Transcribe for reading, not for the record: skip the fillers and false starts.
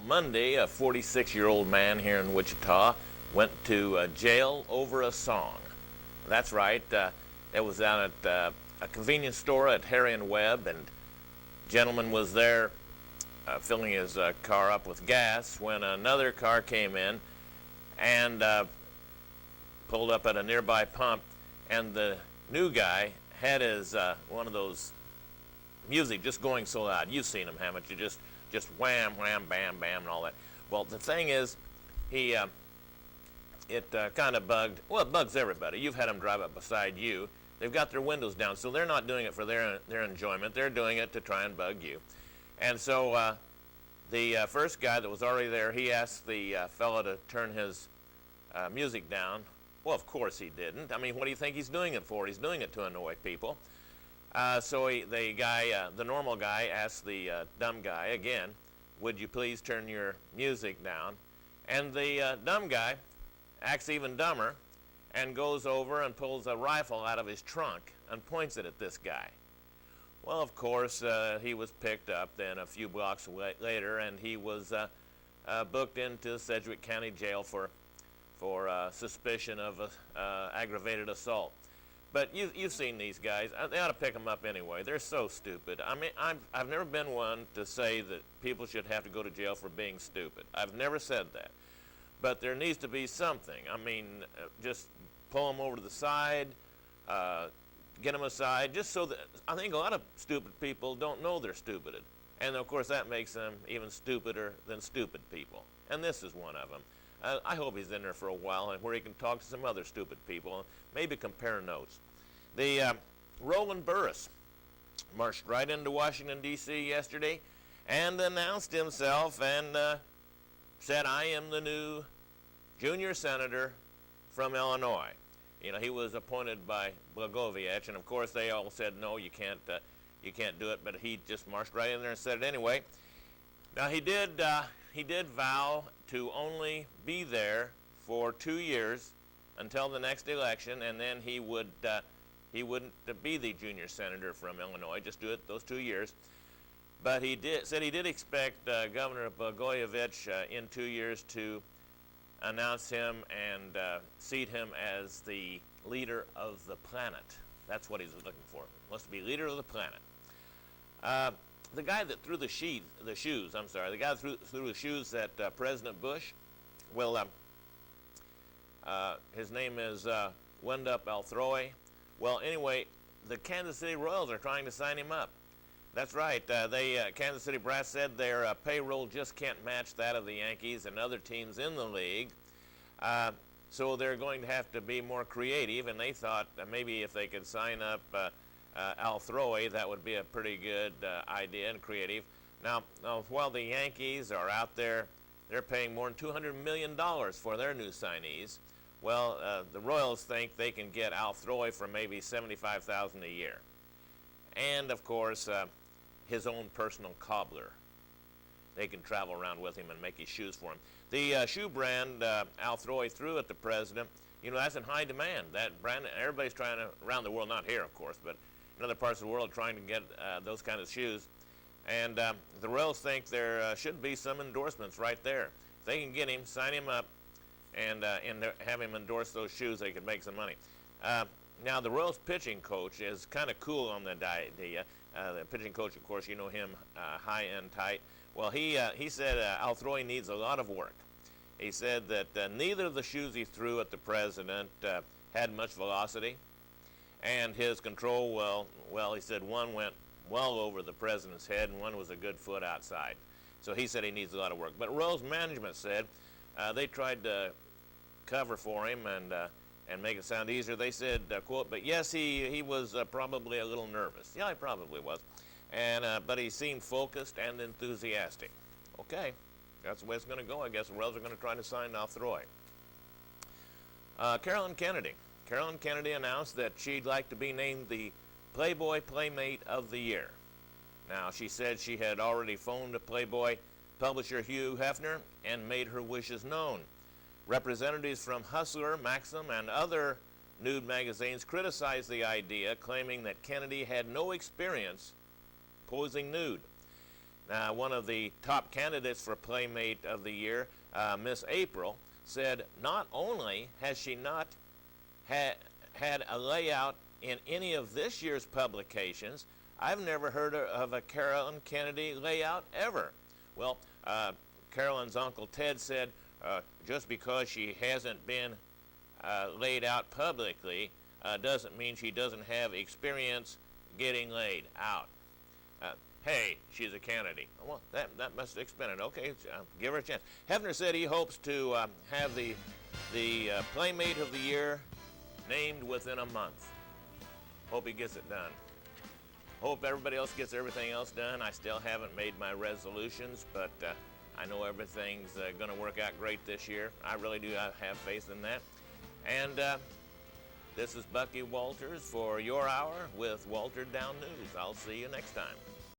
Monday, a 46-year-old man here in Wichita went to jail over a song. That's right. It was down at a convenience store at Harry and Webb, and gentleman was there filling his car up with gas when another car came in and pulled up at a nearby pump, and the new guy had his one of those music just going so loud. You've seen them, haven't you? Just wham, wham, bam, bam, and all that. Well, the thing is, it kind of bugged. Well, it bugs everybody. You've had them drive up beside you. They've got their windows down, so they're not doing it for their enjoyment. They're doing it to try and bug you. And so the first guy that was already there, he asked the fellow to turn his music down. Well, of course he didn't. I mean, what do you think he's doing it for? He's doing it to annoy people. So the normal guy asked the dumb guy again, would you please turn your music down? And the dumb guy acts even dumber and goes over and pulls a rifle out of his trunk and points it at this guy. Well, of course, he was picked up then a few blocks later, and he was booked into Sedgwick County Jail for suspicion of aggravated assault. But you've seen these guys. They ought to pick them up anyway. They're so stupid. I mean, I've never been one to say that people should have to go to jail for being stupid. I've never said that. But there needs to be something. I mean, just pull them over to the side, get them aside, just so that I think a lot of stupid people don't know they're stupid. And, of course, that makes them even stupider than stupid people. And this is one of them. I hope he's in there for a while and where he can talk to some other stupid people and maybe compare notes. The Roland Burris marched right into Washington, D.C. yesterday and announced himself and said, I am the new junior senator from Illinois. You know, he was appointed by Blagojevich, and of course they all said, no, you can't do it, but he just marched right in there and said it anyway. Now he did vow to only be there for 2 years until the next election, and then he wouldn't be the junior senator from Illinois, just do it those 2 years. But he said he did expect Governor Blagojevich in 2 years to announce him and seat him as the leader of the planet. That's what he's looking for. He wants to be leader of the planet. The guy that threw the shoes at President Bush, well, his name is Wendell Althroy. Well, anyway, the Kansas City Royals are trying to sign him up. That's right. Kansas City Brass said their payroll just can't match that of the Yankees and other teams in the league. So they're going to have to be more creative, and they thought that maybe if they could sign up Althroy, that would be a pretty good idea and creative. Now, while the Yankees are out there, they're paying more than $200 million for their new signees. Well, the Royals think they can get Althroy for maybe $75,000 a year. And, of course, his own personal cobbler. They can travel around with him and make his shoes for him. The shoe brand Althroy threw at the president, you know, that's in high demand. That brand, everybody's trying to, around the world, not here, of course, but in other parts of the world, trying to get those kind of shoes. And the Royals think there should be some endorsements right there. If they can get him, sign him up, and have him endorse those shoes, they could make some money. Now, the Royals pitching coach is kind of cool on the idea. The pitching coach, of course, you know him, high and tight. Well, he said Althroy needs a lot of work. He said that neither of the shoes he threw at the president had much velocity, and his control, well, he said one went well over the president's head and one was a good foot outside. So he said he needs a lot of work. But Royals management said they tried to cover for him and make it sound easier. They said, quote, but yes, he was probably a little nervous. Yeah, he probably was. And but he seemed focused and enthusiastic. Okay, that's the way it's going to go. I guess the Royals are going to try to sign Althroy. Carolyn Kennedy. Carolyn Kennedy announced that she'd like to be named the Playboy Playmate of the Year. Now, she said she had already phoned Playboy publisher Hugh Hefner and made her wishes known. Representatives from Hustler, Maxim, and other nude magazines criticized the idea, claiming that Kennedy had no experience posing nude. one of the top candidates for Playmate of the Year, Miss April, said not only has she not had a layout in any of this year's publications, I've never heard of a Carolyn Kennedy layout ever. Well, Carolyn's Uncle Ted said just because she hasn't been laid out publicly doesn't mean she doesn't have experience getting laid out. Hey, she's a Kennedy. Well, that must explain it. Okay, give her a chance. Hefner said he hopes to have the Playmate of the Year named within a month. Hope he gets it done. Hope everybody else gets everything else done. I still haven't made my resolutions, but I know everything's going to work out great this year. I really do have faith in that. And this is Bucky Walters for Your Hour with Walter Down News. I'll see you next time.